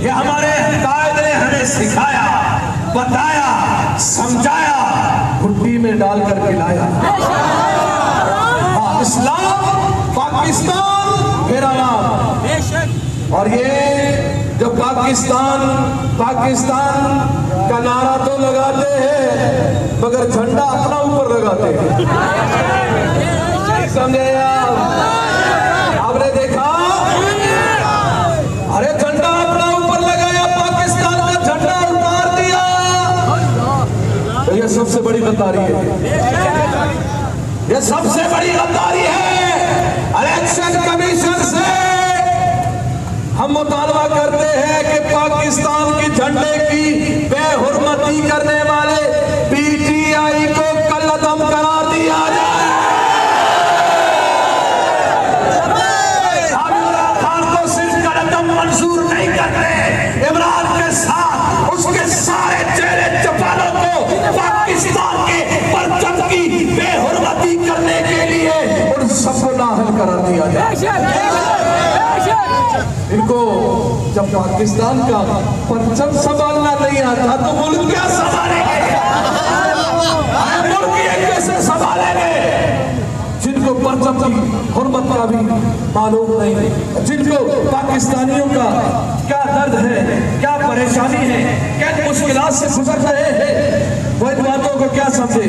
ये हमारे कायद ने हमें सिखाया, बताया, समझाया, घुट्टी में डालकर खिलाया। इस्लाम, पाकिस्तान मेरा नाम। और ये जो पाकिस्तान का नारा तो लगाते हैं मगर झंडा अपना ऊपर लगाते हैं। समझे आप? आपने देखा, अरे झंडा अपना ऊपर लगाया, पाकिस्तान का झंडा उतार दिया। तो ये सबसे बड़ी गद्दारी है, ये सबसे बड़ी गद्दारी है। इलेक्शन कमीशन से हम मुतालबा करते हैं कि पाकिस्तान के झंडे की बेहुरमती करने वाले पीटीआई को कलअदम करार दिया जाए। इमरान खान को सिर्फ कलअदम मंजूर नहीं करते, इमरान के साथ उसके सारे चेहरे चपालों को पाकिस्तान के परचम की बेहुरमती करने के लिए उन सबको नाअहल करार दिया जाए। इनको जब पाकिस्तान का परचम संभालना नहीं आता तो मुल्क क्या संभालेंगे? मुल्क ये कैसे संभालेंगे? जिनको परचम की हुर्मत का भी मालूम नहीं, जिनको पाकिस्तानियों का क्या दर्द है, क्या परेशानी है, क्या मुश्किलात से गुजर रहे हैं, वो इन बातों को क्या समझे।